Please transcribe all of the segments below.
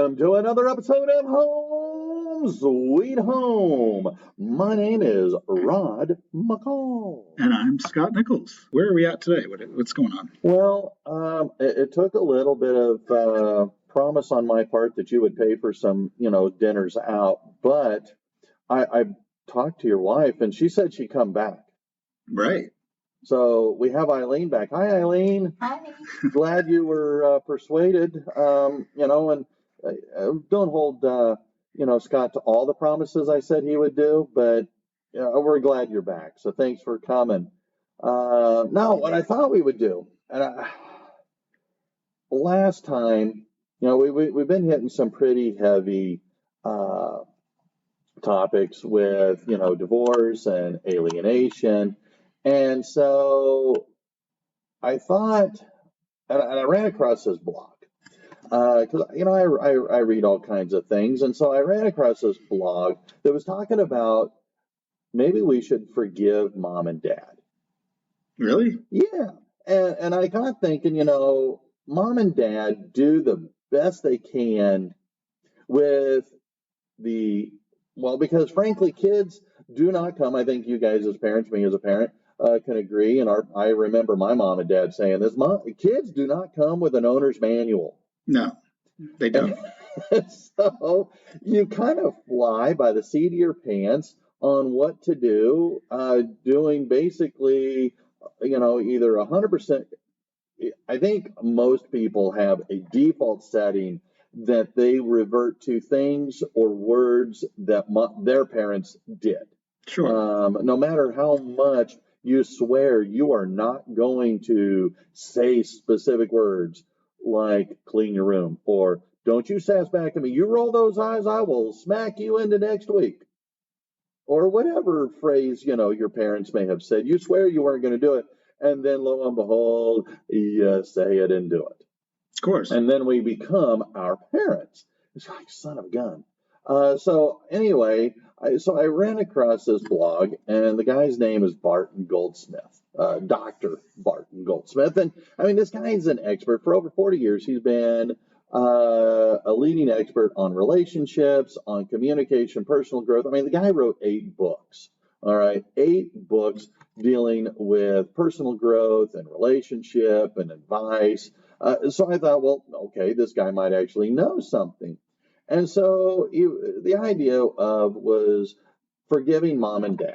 Welcome to another episode of Home Sweet Home. My name is Rod McCall. And I'm Scott Nichols. Where are we at today? What's going on? Well, it took a little bit of promise on my part that you would pay for some, dinners out, but I talked to your wife and she said she'd come back. Right. So we have Eileen back. Hi, Eileen. Hi. Glad you were persuaded, and don't hold, Scott to all the promises I said he would do, but we're glad you're back. So thanks for coming. Now, what I thought we would do, and last time, we've been hitting some pretty heavy topics with, divorce and alienation. And so I thought, and I ran across this blog, because, I read all kinds of things. And so I ran across this blog that was talking about maybe we should forgive mom and dad. Really? Yeah. And I got thinking, mom and dad do the best they can with because frankly, kids do not come. I think you guys as parents, me as a parent, can agree. And I remember my mom and dad saying this, kids do not come with an owner's manual. No, they don't. So you kind of fly by the seat of your pants on what to do, doing basically, either 100%. I think most people have a default setting that they revert to things or words that their parents did. Sure. No matter how much you swear, you are not going to say specific words like clean your room or don't you sass back at me. You roll those eyes, I will smack you into next week. Or whatever phrase, your parents may have said. You swear you weren't going to do it. And then lo and behold, you say it and do it. Of course. And then we become our parents. It's like, son of a gun. So anyway, I ran across this blog, and the guy's name is Barton Goldsmith, Dr. Barton Goldsmith. And I mean, this guy's an expert. For over 40 years, he's been a leading expert on relationships, on communication, personal growth. I mean, the guy wrote 8 books. All right, 8 books dealing with personal growth and relationship and advice. So I thought, well, okay, this guy might actually know something. And so the idea was forgiving mom and dad,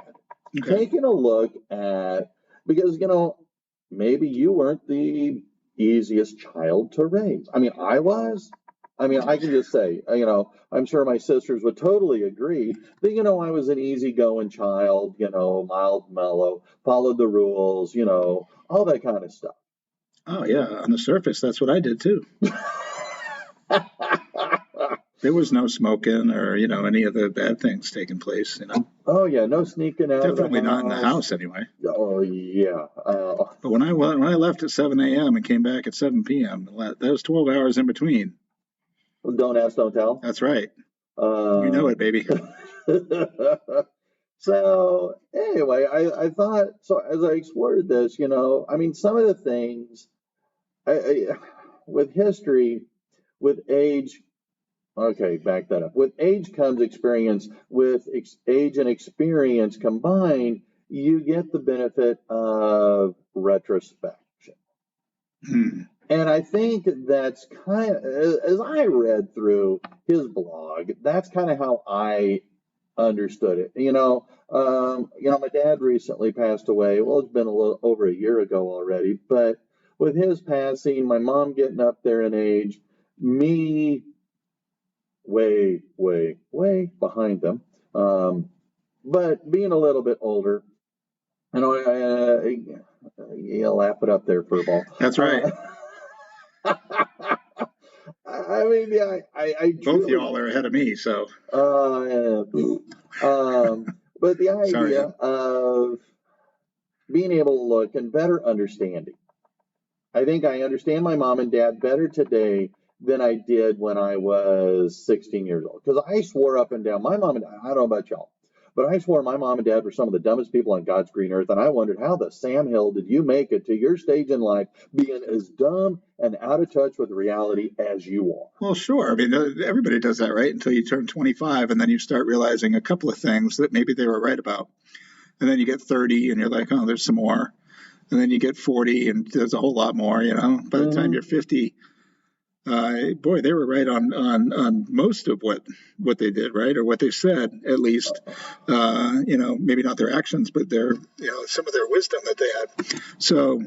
taking a look at, because, maybe you weren't the easiest child to raise. I mean, I was. I mean, I can just say, I'm sure my sisters would totally agree that, I was an easygoing child, mild, mellow, followed the rules, all that kind of stuff. Oh, yeah. On the surface, that's what I did, too. There was no smoking or, any of the bad things taking place, Oh, yeah. No sneaking out. Definitely not in the house, anyway. Oh, yeah. But when I left at 7 a.m. and came back at 7 p.m., those 12 hours in between. Don't ask, don't tell. That's right. You know it, baby. So anyway, I thought, so as I explored this, some of the things with history, with age, okay, back that up. With age comes experience. With age and experience combined, you get the benefit of retrospection. And I think that's kind of, as I read through his blog, that's kind of how I understood it. My dad recently passed away. Well, it's been a little over a year ago already, but with his passing, my mom getting up there in age, me way, way, way behind them, but being a little bit older, you laugh it up there, furball. That's right. I mean, yeah, I both y'all are ahead of me, so. But the idea of being able to look and better understanding. I think I understand my mom and dad better today than I did when I was 16 years old. Because I swore up and down, my mom and dad, I don't know about y'all, But I swore my mom and dad were some of the dumbest people on God's green earth, and I wondered how the Sam Hill did you make it to your stage in life being as dumb and out of touch with reality as you are. Well, sure. I mean, everybody does that, right? Until you turn 25, and then you start realizing a couple of things that maybe they were right about. And then you get 30, and you're like, oh, there's some more. And then you get 40, and there's a whole lot more. By the time you're 50, boy, they were right on most of what they did, right, or what they said, at least. Maybe not their actions, but their some of their wisdom that they had. So,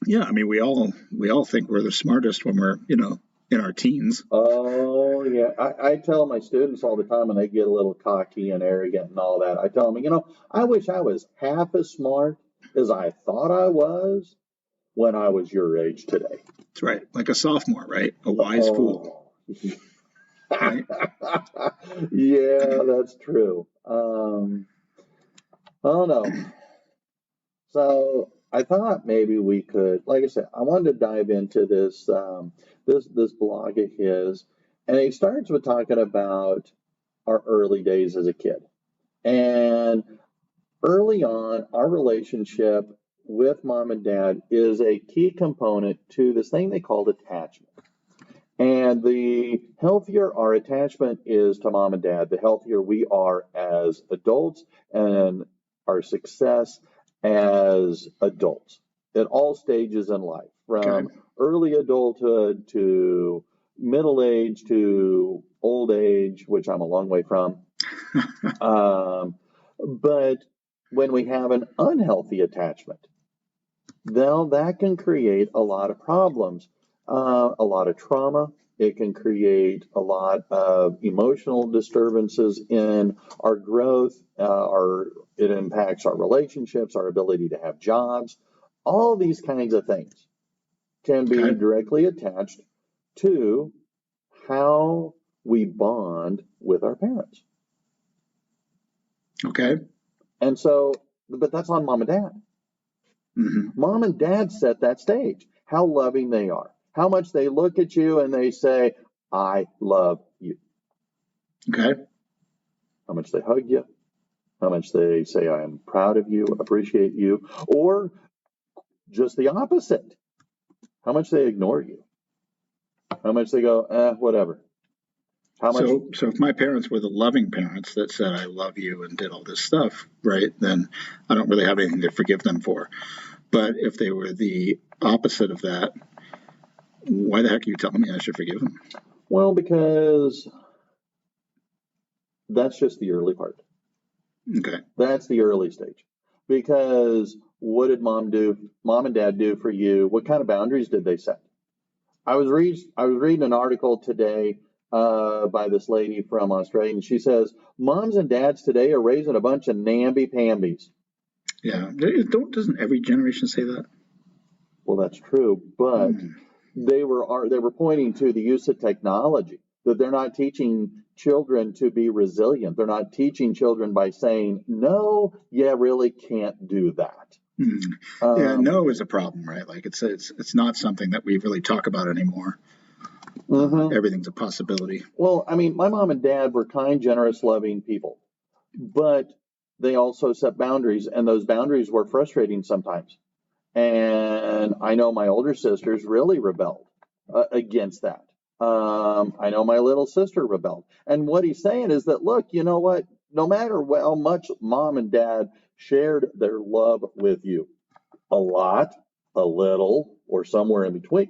yeah, I mean, we all think we're the smartest when we're in our teens. Oh, yeah. I tell my students all the time when they get a little cocky and arrogant and all that, I tell them, I wish I was half as smart as I thought I was when I was your age today. That's right. Like a sophomore, right? A wise fool. Right? Yeah, that's true. Oh, no. So I thought maybe we could, like I said, I wanted to dive into this blog of his, and he starts with talking about our early days as a kid. And early on, our relationship with mom and dad is a key component to this thing they called attachment. And the healthier our attachment is to mom and dad, the healthier we are as adults and our success as adults at all stages in life, from early adulthood to middle age to old age, which I'm a long way from. But when we have an unhealthy attachment, then that can create a lot of problems, a lot of trauma. It can create a lot of emotional disturbances in our growth. It impacts our relationships, our ability to have jobs. All these kinds of things can be directly attached to how we bond with our parents. Okay. And so, but that's on mom and dad. Mm-hmm. Mom and dad set that stage, how loving they are, how much they look at you and they say, I love you. Okay. How much they hug you, how much they say, I am proud of you, appreciate you, or just the opposite, how much they ignore you, how much they go, whatever. So if my parents were the loving parents that said, I love you and did all this stuff, right, then I don't really have anything to forgive them for. But if they were the opposite of that, why the heck are you telling me I should forgive them? Well, because that's just the early part. Okay. That's the early stage. Because what did mom and dad do for you? What kind of boundaries did they set? I was reading an article today by this lady from Australia, and she says moms and dads today are raising a bunch of namby-pambies. Yeah, doesn't every generation say that? Well, that's true, but they were pointing to the use of technology, that they're not teaching children to be resilient. They're not teaching children by saying, no, you really can't do that. Yeah, no is a problem, right? Like it's not something that we really talk about anymore. Everything's a possibility. Well, I mean, my mom and dad were kind, generous, loving people, but they also set boundaries, and those boundaries were frustrating sometimes. And I know my older sisters really rebelled against that. I know my little sister rebelled. And what he's saying is that, look, you know what? No matter how much mom and dad shared their love with you, a lot, a little, or somewhere in between,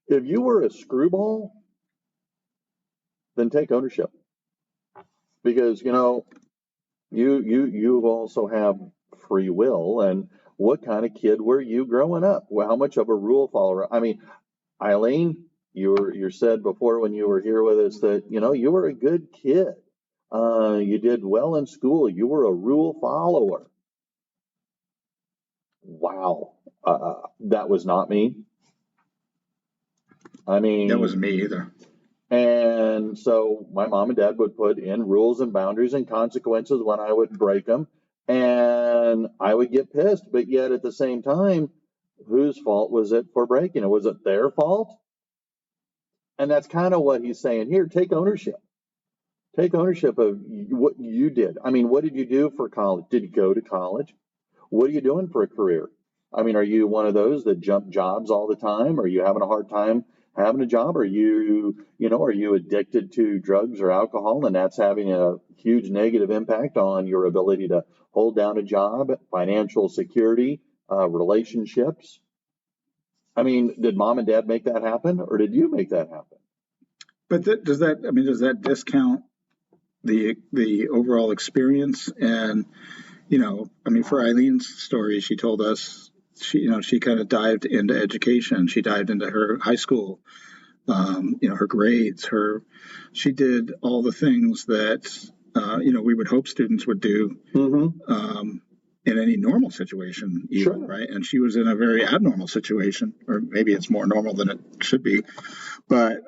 if you were a screwball, then take ownership. Because, you also have free will. And what kind of kid were you growing up? Well, how much of a rule follower? I mean, Eileen, you said before when you were here with us that you were a good kid. You did well in school. You were a rule follower. Wow, that was not me. I mean, that wasn't me either. And so my mom and dad would put in rules and boundaries and consequences when I would break them, and I would get pissed. But yet at the same time, whose fault was it for breaking it? Was it their fault? And that's kind of what he's saying here. Take ownership. Take ownership of what you did. I mean, what did you do for college? Did you go to college? What are you doing for a career? I mean, are you one of those that jump jobs all the time? Are you having a hard time having a job? Are you addicted to drugs or alcohol and that's having a huge negative impact on your ability to hold down a job, financial security, relationships? I mean, did mom and dad make that happen or did you make that happen? But does that discount the overall experience? And for Eileen's story, she told us she kind of dived into education. She dived into her high school, her grades. She did all the things that we would hope students would do in any normal situation, even, Sure. right? And she was in a very abnormal situation, or maybe it's more normal than it should be. But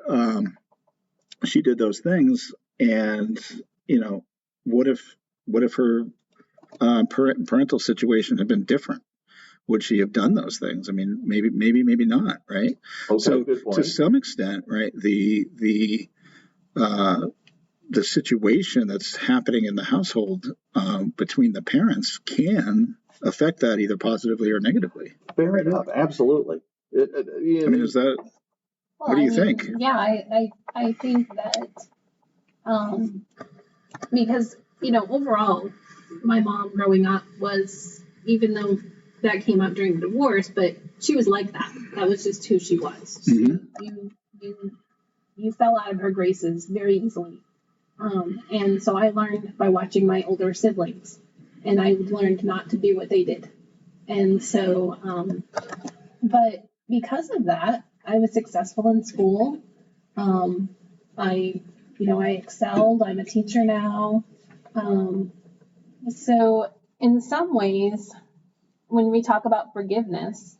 she did those things, and what if her parental situation had been different? Would she have done those things? I mean, maybe not, right? Okay, So good point. to some extent, right, the situation that's happening in the household between the parents can affect that either positively or negatively. Fair enough. Absolutely. I mean, is that? Well, what do you think? Yeah, I think that because overall, my mom growing up was, even though that came up during the divorce, but she was like that. That was just who she was. You fell out of her graces very easily. And so I learned by watching my older siblings, and I learned not to do what they did. And so, but because of that, I was successful in school. I excelled. I'm a teacher now. So in some ways, when we talk about forgiveness,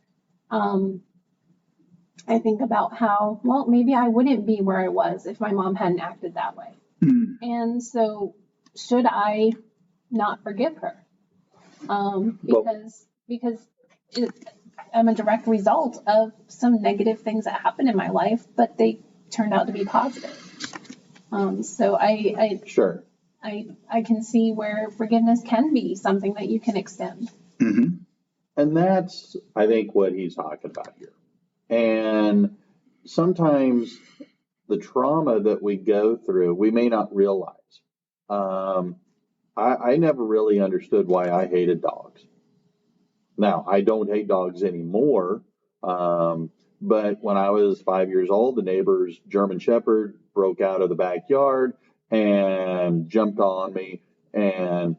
I think about how, well, maybe I wouldn't be where I was if my mom hadn't acted that way. And so should I not forgive her? Because I'm a direct result of some negative things that happened in my life, but they turned out to be positive. So I can see where forgiveness can be something that you can extend. And that's, I think, what he's talking about here. And sometimes the trauma that we go through, we may not realize. I never really understood why I hated dogs. Now, I don't hate dogs anymore, but when I was 5 years old, the neighbor's German Shepherd broke out of the backyard and jumped on me. And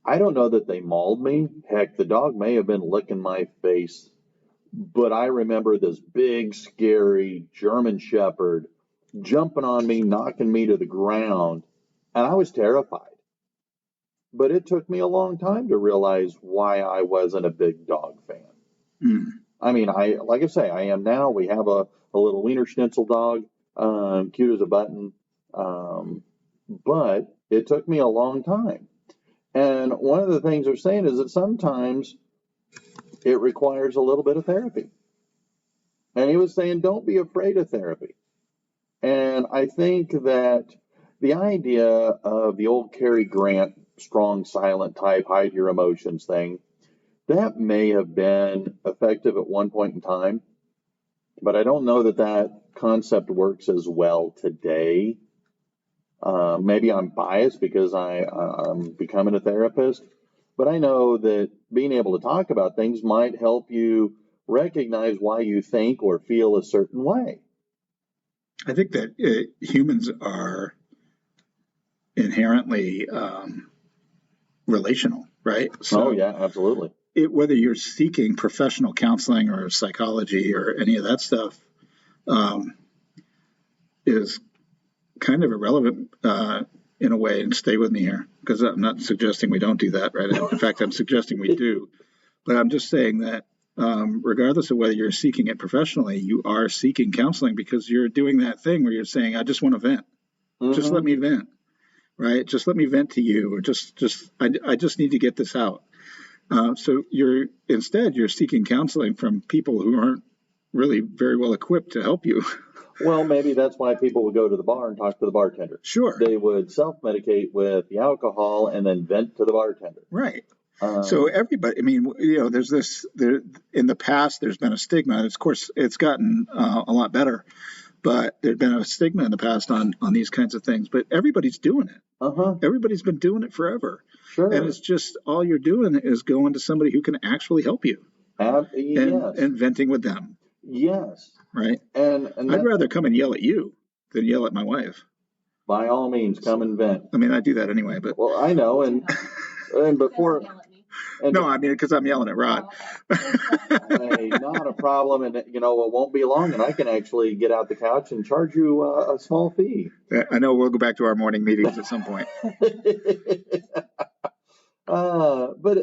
I don't know that they mauled me. Heck, the dog may have been licking my face. But I remember this big, scary German Shepherd jumping on me, knocking me to the ground, and I was terrified. But it took me a long time to realize why I wasn't a big dog fan. I mean, like I say, I am now. We have a little Wiener Schnitzel dog, cute as a button. But it took me a long time. And one of the things they're saying is that sometimes it requires a little bit of therapy. And he was saying, don't be afraid of therapy. And I think that the idea of the old Cary Grant, strong, silent type, hide your emotions thing, that may have been effective at one point in time. But I don't know that concept works as well today. Maybe I'm biased because I'm becoming a therapist. But I know that being able to talk about things might help you recognize why you think or feel a certain way. I think that humans are inherently relational, right? So, yeah, absolutely. Whether you're seeking professional counseling or psychology or any of that stuff is kind of irrelevant in a way, and stay with me here, because I'm not suggesting we don't do that, right? In fact, I'm suggesting we do. But I'm just saying that regardless of whether you're seeking it professionally, you are seeking counseling because you're doing that thing where you're saying, I just want to vent. Just let me vent, right? Just let me vent to you, or I just need to get this out. So you're seeking counseling from people who aren't really very well equipped to help you. Well, maybe that's why people would go to the bar and talk to the bartender. Sure. They would self-medicate with the alcohol and then vent to the bartender. Right. So everybody, I mean, there's there in the past, there's been a stigma. Of course, it's gotten a lot better, but there's been a stigma in the past on these kinds of things. But everybody's doing it. Everybody's been doing it forever. Sure. And it's just all you're doing is going to somebody who can actually help you. Yes. And venting with them. Yes. Right. And I'd rather come and yell at you than yell at my wife. By all means, come and vent. I mean, I do that anyway, but. Well, I know, and before. No, I mean, because I'm yelling at Rod. Hey, not a problem, and it won't be long, and I can actually get out the couch and charge you a small fee. I know we'll go back to our morning meetings at some point. But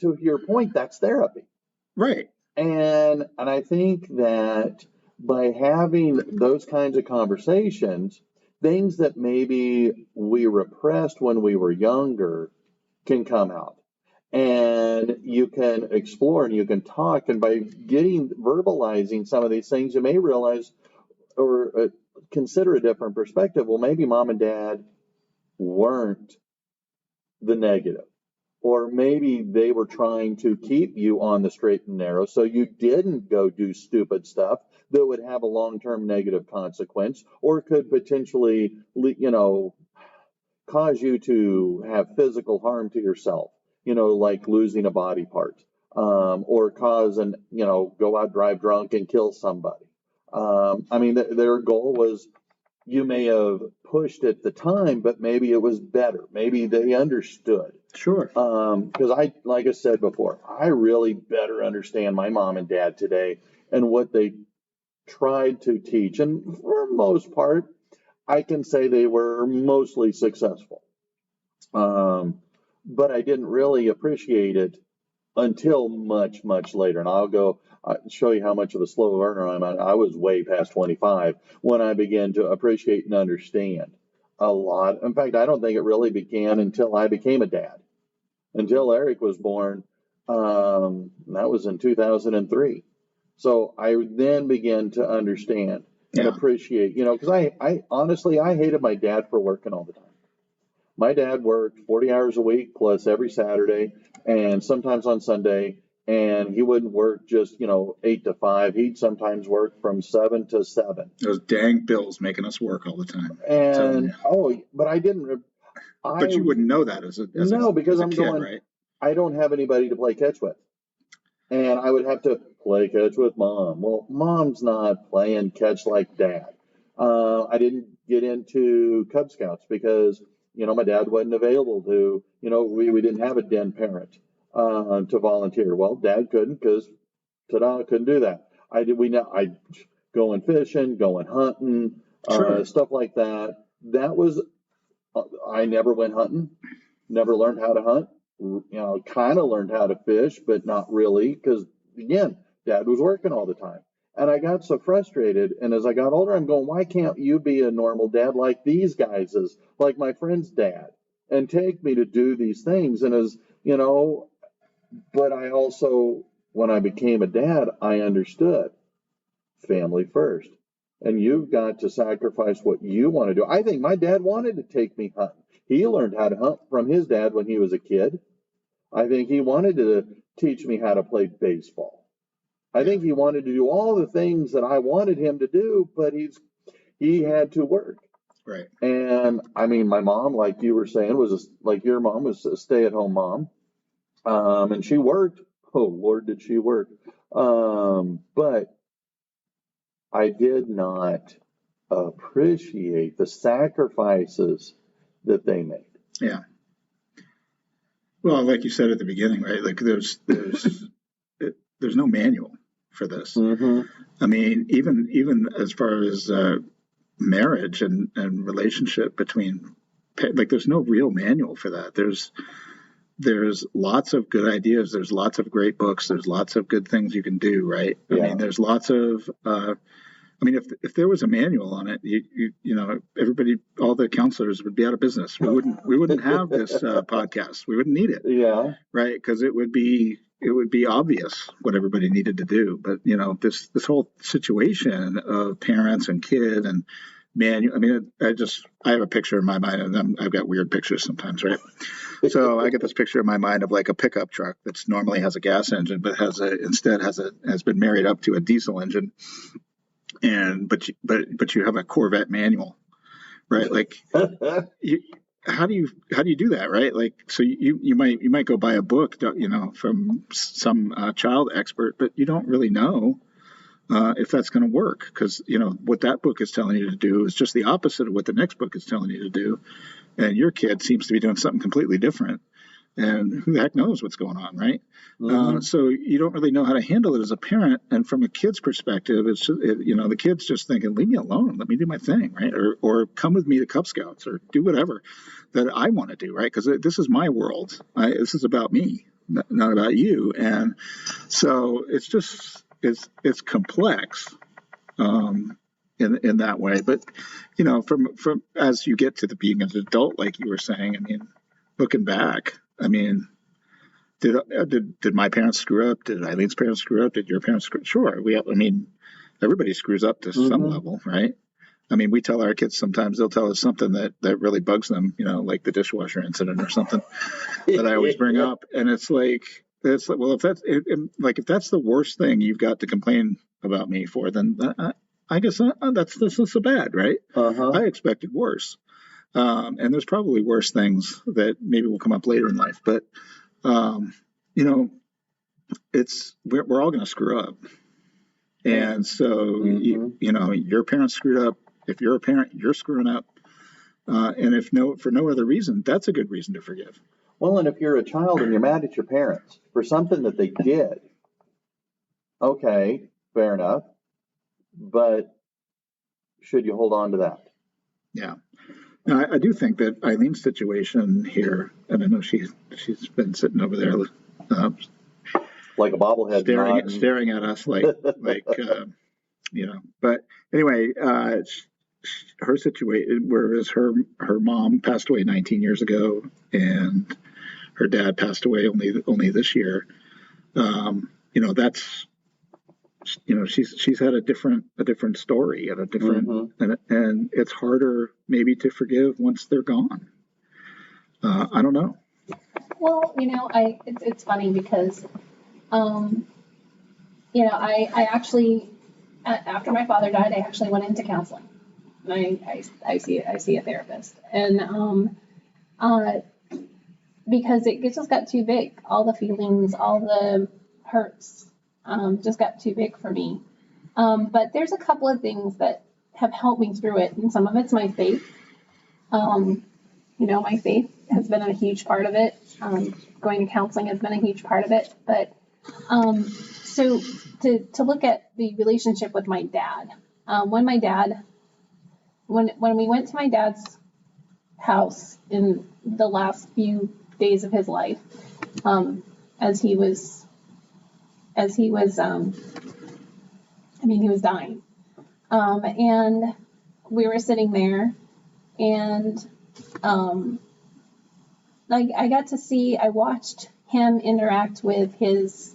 to your point, that's therapy, right? And I think that by having those kinds of conversations, things that maybe we repressed when we were younger can come out. And you can explore and you can talk. And by verbalizing some of these things, you may realize or consider a different perspective. Well, maybe mom and dad weren't the negative. Or maybe they were trying to keep you on the straight and narrow so you didn't go do stupid stuff that would have a long-term negative consequence or could potentially, cause you to have physical harm to yourself, like losing a body part, or go out, drive drunk and kill somebody. I mean, their goal was you may have pushed at the time, but maybe it was better. Maybe they understood. Sure. Because like I said before, I really better understand my mom and dad today and what they tried to teach. And for the most part, I can say they were mostly successful. But I didn't really appreciate it until much, much later. And I'll show you how much of a slow learner I'm at. I was way past 25 when I began to appreciate and understand a lot. In fact, I don't think it really began until I became a dad, until Eric was born. That was in 2003. So I then began to understand and appreciate, because I honestly, I hated my dad for working all the time. My dad worked 40 hours a week plus every Saturday and sometimes on Sunday. And he wouldn't work just, 8 to 5. He'd sometimes work from 7 to 7. Those dang bills making us work all the time. And, but I didn't. But you wouldn't know that because I'm kid, going, right? I don't have anybody to play catch with. And I would have to play catch with mom. Well, mom's not playing catch like dad. I didn't get into Cub Scouts because, my dad wasn't available to, we didn't have a den parent to volunteer. Well, dad couldn't because ta-da, couldn't do that. I going fishing, going hunting, stuff like that. That was, I never went hunting, never learned how to hunt. Kind of learned how to fish, but not really because, again, dad was working all the time. And I got so frustrated. And as I got older, I'm going, why can't you be a normal dad like these guys is, like my friend's dad, and take me to do these things? And but I also, when I became a dad, I understood family first. And you've got to sacrifice what you want to do. I think my dad wanted to take me hunting. He learned how to hunt from his dad when he was a kid. I think he wanted to teach me how to play baseball. I think he wanted to do all the things that I wanted him to do, but he had to work. Right. And I mean, my mom, like you were saying, like your mom was a stay-at-home mom. And she worked. Oh, Lord, did she work. But I did not appreciate the sacrifices that they made. Yeah. Well, like you said at the beginning, right? Like there's no manual for this. Mm-hmm. I mean, even as far as marriage and relationship between, like, there's no real manual for that. There's lots of good ideas. There's lots of great books. There's lots of good things you can do, right? Yeah. I mean, there's lots of. I mean, if there was a manual on it, everybody, all the counselors would be out of business. We wouldn't have this podcast. We wouldn't need it. Yeah. Right. Because it would be it would be obvious what everybody needed to do. But this whole situation of parents and kid and man, I mean, I have a picture in my mind, and I've got weird pictures sometimes, right? So I get this picture in my mind of like a pickup truck that's normally has a gas engine, but has been married up to a diesel engine, but you have a Corvette manual, right? Like, how do you do that, right? Like, so you might go buy a book, from some child expert, but you don't really know if that's going to work, because what that book is telling you to do is just the opposite of what the next book is telling you to do, and your kid seems to be doing something completely different, and who the heck knows what's going on, right? Mm-hmm. So you don't really know how to handle it as a parent, and from a kid's perspective, it's just, the kid's just thinking, leave me alone, let me do my thing, right? Or come with me to Cub Scouts, or do whatever that I want to do, right? Because this is my world. This is about me, not about you, and so it's just. It's complex in that way, but from as you get to the being an adult, like you were saying, I mean, looking back, I mean, did my parents screw up? Did Eileen's parents screw up? Did your parents screw up? Sure, everybody screws up to some level, right? I mean, we tell our kids sometimes, they'll tell us something that really bugs them, like the dishwasher incident or something that I always bring up, and it's like. Well, if that's the worst thing you've got to complain about me for, then I guess that's so bad, right? Uh-huh. I expected worse, and there's probably worse things that maybe will come up later in life. But we're all going to screw up, and so your parents screwed up. If you're a parent, you're screwing up, and for no other reason, that's a good reason to forgive. Well, and if you're a child and you're mad at your parents for something that they did, okay, fair enough. But should you hold on to that? Yeah. Now, I do think that Eileen's situation here, and I know she's been sitting over there like a bobblehead staring at us like But anyway, her situation, whereas her mom passed away 19 years ago, and her dad passed away only this year. That's she's had a different story and a different and it's harder maybe to forgive once they're gone. I don't know. Well, it's funny because I actually after my father died, I actually went into counseling. And I see a therapist, and because it just got too big. All the feelings, all the hurts, just got too big for me. But there's a couple of things that have helped me through it, and some of it's my faith. My faith has been a huge part of it. Going to counseling has been a huge part of it. But so to look at the relationship with my dad, when we went to my dad's house in the last few days of his life, as he was dying, and we were sitting there, and I watched him interact with his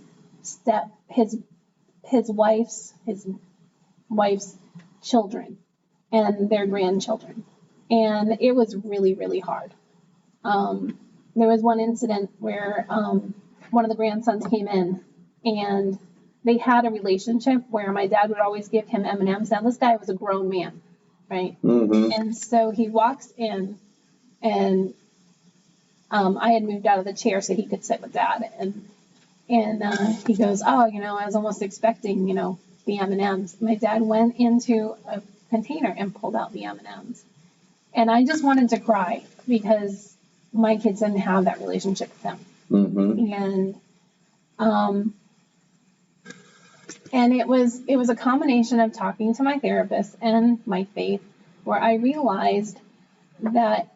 wife's children and their grandchildren, and it was really, really hard. There was one incident where one of the grandsons came in, and they had a relationship where my dad would always give him M&Ms. Now, this guy was a grown man, right? Mm-hmm. And so he walks in, and I had moved out of the chair so he could sit with Dad, and he goes, I was almost expecting, the M&Ms. My dad went into a container and pulled out the M&Ms, and I just wanted to cry because my kids didn't have that relationship with him. Mm-hmm. And it was a combination of talking to my therapist and my faith, where I realized that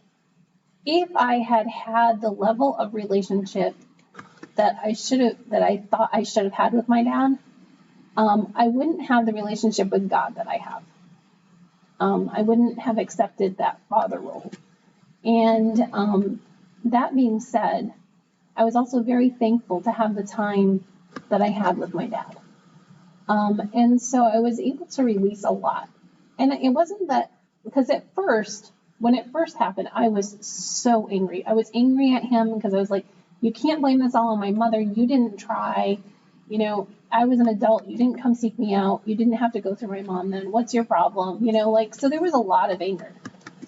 if I had the level of relationship that I thought I should have had with my dad, I wouldn't have the relationship with God that I have. I wouldn't have accepted that father role. And that being said, I was also very thankful to have the time that I had with my dad. And so I was able to release a lot. And it wasn't that, because at first, when it first happened, I was so angry. I was angry at him because I was like, you can't blame this all on my mother. You didn't try. You know, I was an adult. You didn't come seek me out. You didn't have to go through my mom then. What's your problem? You know, like, so there was a lot of anger.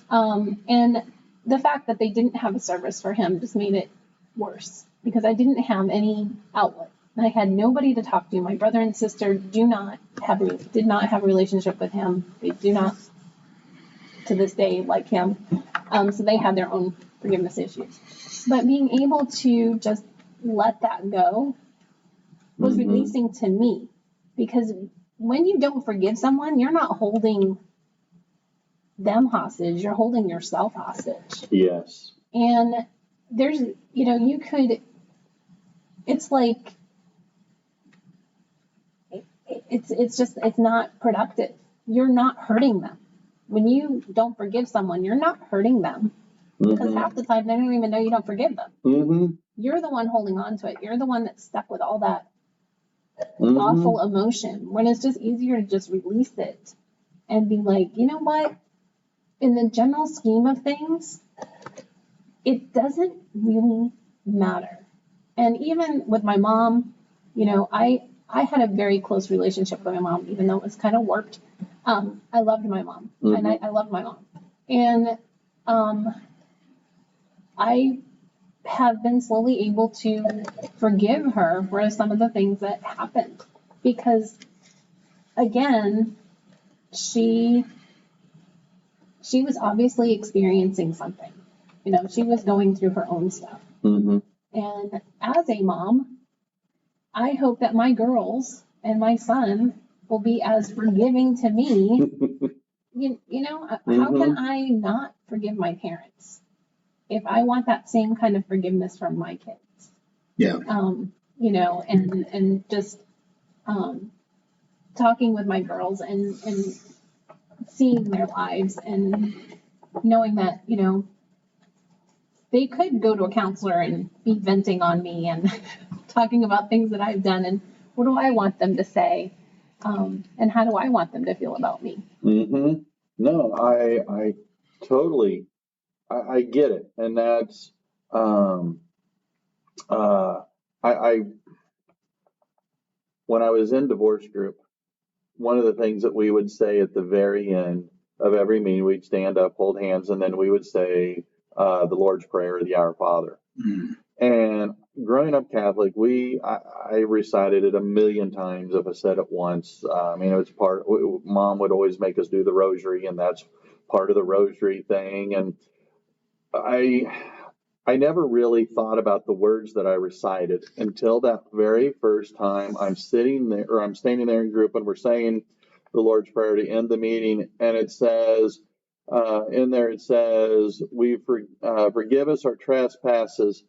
And the fact that they didn't have a service for him just made it worse because I didn't have any outlet. I had nobody to talk to. My brother and sister did not have a relationship with him. They do not, to this day, like him. So they had their own forgiveness issues. But being able to just let that go was releasing to me. Because when you don't forgive someone, you're not holding them hostage. You're holding yourself hostage. Yes. And there's, you know, you could, it's like, it's not productive. You're not hurting them. When you don't forgive someone, you're not hurting them. Because half the time they don't even know you don't forgive them. You're the one holding on to it. You're the one that's stuck with all that awful emotion. When it's just easier to just release it and be like, you know what? In the general scheme of things, it doesn't really matter. And even with my mom, you know, I had a very close relationship with my mom, even though it was kind of warped. I loved my mom, and I loved my mom. And I have been slowly able to forgive her for some of the things that happened. Because, again, she was obviously experiencing something. You know, she was going through her own stuff. And as a mom, I hope that my girls and my son will be as forgiving to me. You know, how can I not forgive my parents if I want that same kind of forgiveness from my kids? Yeah. You know, and just talking with my girls and seeing their lives and knowing that, you know, they could go to a counselor and be venting on me and talking about things that I've done and what do I want them to say, and how do I want them to feel about me. No, I totally, I get it. And that's, I when I was in divorce group, one of the things that we would say at the very end of every meeting, we'd stand up, hold hands, and then we would say the Lord's Prayer or the Our Father. And growing up Catholic, I recited it a million times if I said it once. I mean, it was Mom would always make us do the rosary, and that's part of the rosary thing. And I never really thought about the words that I recited until that very first time I'm standing there in group and we're saying the Lord's Prayer to end the meeting, and it says, in there it says, forgive us our trespasses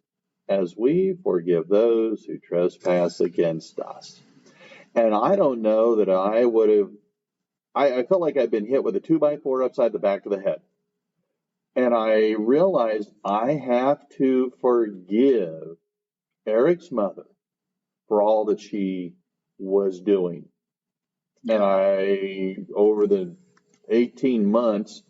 as we forgive those who trespass against us. And I don't know that I would have, I felt like I'd been hit with a 2x4 upside the back of the head. And I realized I have to forgive Eric's mother for all that she was doing. And over the 18 months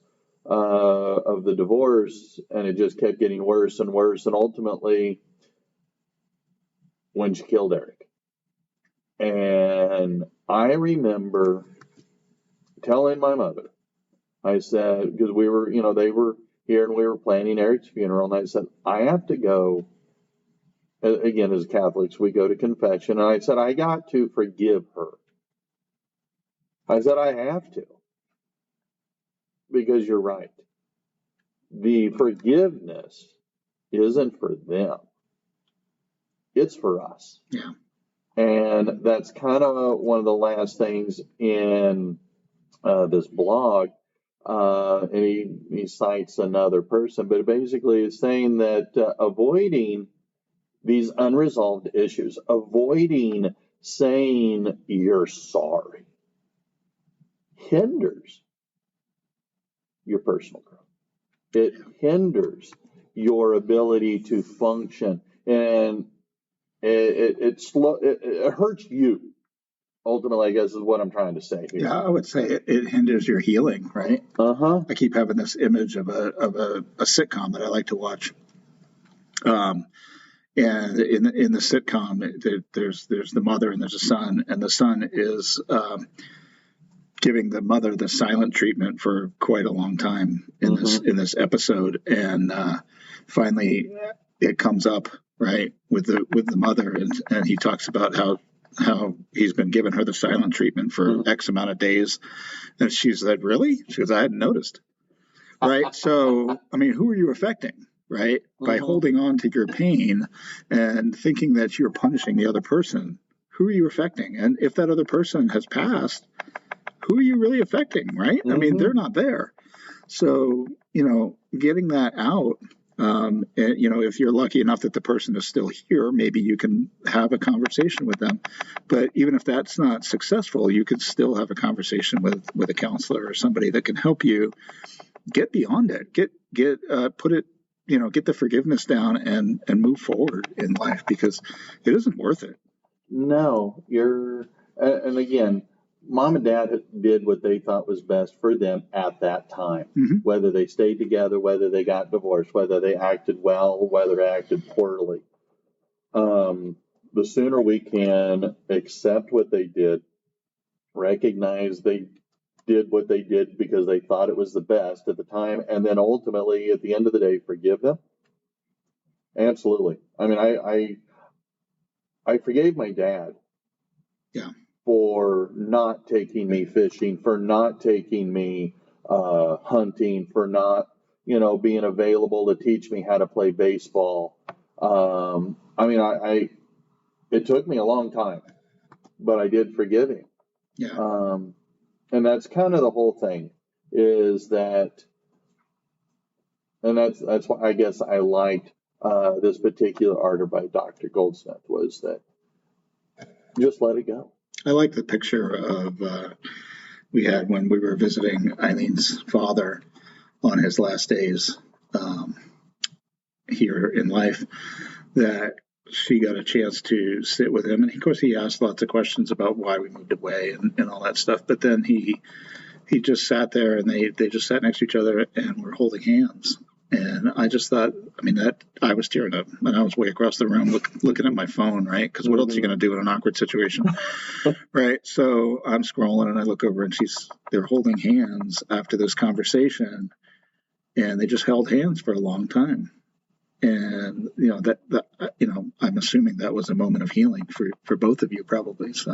of the divorce, and it just kept getting worse and worse. And ultimately, when she killed Eric. And I remember telling my mother, I said, because we were, you know, they were here and we were planning Eric's funeral, and I said, I have to go. Again, as Catholics, we go to confession, and I said, I got to forgive her. I said, I have to. Because you're right. The forgiveness isn't for them. It's for us. Yeah. And that's kind of one of the last things in this blog. And he cites another person, but basically it's saying that avoiding these unresolved issues, avoiding saying you're sorry, hinders your personal growth. It hinders your ability to function and it hurts you. Ultimately, I guess is what I'm trying to say here. Yeah, I would say it hinders your healing, right? Uh-huh. I keep having this image of a sitcom that I like to watch. And in the sitcom, there's the mother and there's a son, and the son is giving the mother the silent treatment for quite a long time in this episode, and finally it comes up, right, with the mother, and he talks about how he's been giving her the silent treatment for X amount of days, and she said, "Really?" She goes, "I hadn't noticed." Right. So, I mean, who are you affecting, right? By holding on to your pain and thinking that you're punishing the other person, who are you affecting? And if that other person has passed, who are you really affecting, right? I mean, they're not there. So, getting that out, and, if you're lucky enough that the person is still here, maybe you can have a conversation with them. But even if that's not successful, you could still have a conversation with a counselor or somebody that can help you get beyond it, get the forgiveness down and move forward in life, because it isn't worth it. No, and again, mom and dad did what they thought was best for them at that time. Whether they stayed together, whether they got divorced, whether they acted well, whether they acted poorly. The sooner we can accept what they did, recognize they did what they did because they thought it was the best at the time, and then ultimately at the end of the day forgive them. Absolutely. I mean, I forgave my dad for not taking me fishing, for not taking me hunting, for not being available to teach me how to play baseball. I mean, it took me a long time, but I did forgive him. And that's kind of the whole thing, is that, and that's why I guess I liked this particular article by Dr. Goldsmith, was that just let it go. I like the picture of we had when we were visiting Eileen's father on his last days here in life, that she got a chance to sit with him. And of course, he asked lots of questions about why we moved away and all that stuff. But then he just sat there, and they just sat next to each other and were holding hands. And I just thought, I mean, that I was tearing up, and I was way across the room looking at my phone, right? Because what else are you going to do in an awkward situation, right? So I'm scrolling, and I look over, and they're holding hands after this conversation, and they just held hands for a long time. And I'm assuming that was a moment of healing for both of you, probably. So.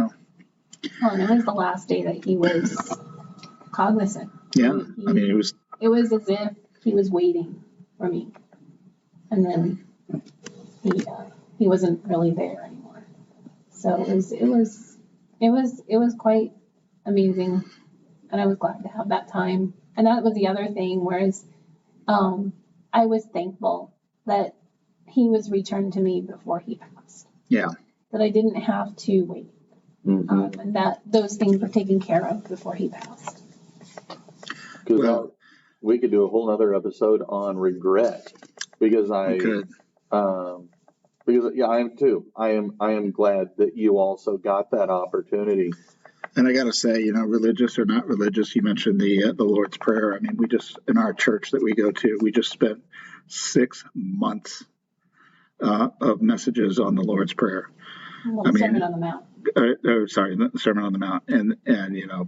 Well, and it was the last day that he was cognizant. Yeah, I mean, it was as if he was waiting for me, and then he wasn't really there anymore. So it was quite amazing, and I was glad to have that time. And that was the other thing, whereas I was thankful that he was returned to me before he passed. Yeah. That I didn't have to wait. And that those things were taken care of before he passed. Because we could do a whole other episode on regret, because I am too. I am glad that you also got that opportunity. And I got to say, religious or not religious, you mentioned the Lord's Prayer. I mean, we just, in our church that we go to, we just spent 6 months of messages on the Lord's Prayer. Sermon on the Mount. The Sermon on the Mount, and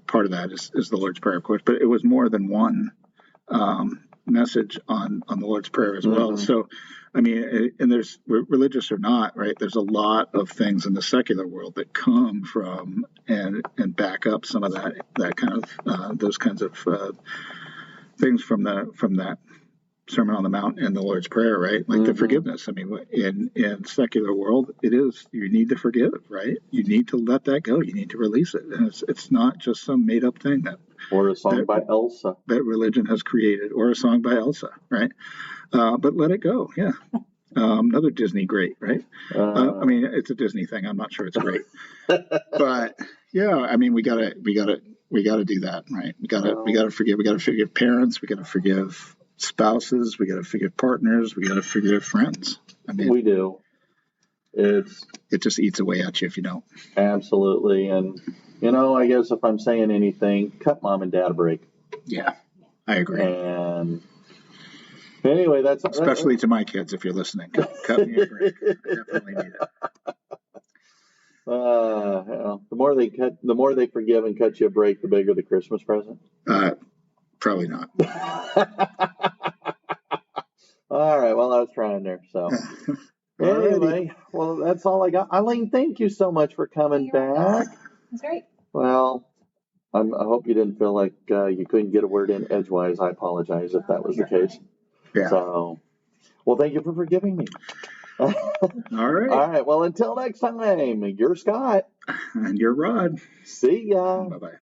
part of that is the Lord's Prayer, of course, but it was more than one message on the Lord's Prayer as well. So, I mean, and there's, religious or not, right? There's a lot of things in the secular world that come from and back up some of that kind of those kinds of things from that Sermon on the Mount and the Lord's Prayer, right? Like the forgiveness. I mean, in secular world, it is, you need to forgive, right? You need to let that go. You need to release it. And it's not just some made up thing or a song by Elsa that religion has created, or a song by Elsa, right? But let it go. Yeah. Another Disney great, right? I mean, it's a Disney thing. I'm not sure it's great, but yeah, I mean, we gotta do that, right? We gotta forgive. We gotta forgive parents. We gotta forgive spouses. We gotta forgive partners. We gotta forgive friends. I mean, we do. It just eats away at you if you don't. Absolutely. And, I guess if I'm saying anything, cut mom and dad a break. Yeah, I agree. And anyway, especially to my kids, if you're listening, cut me a break. I definitely need it. The more they forgive and cut you a break, the bigger the Christmas present. Probably not. All right. Well, I was trying there. So anyway, well, that's all I got. Eileen, thank you so much for coming back. That's great. Well, I hope you didn't feel like you couldn't get a word in edgewise. I apologize if that was the case. Yeah. So, well, thank you for forgiving me. All right. All right. Well, until next time, you're Scott. And you're Rod. See ya. Bye-bye.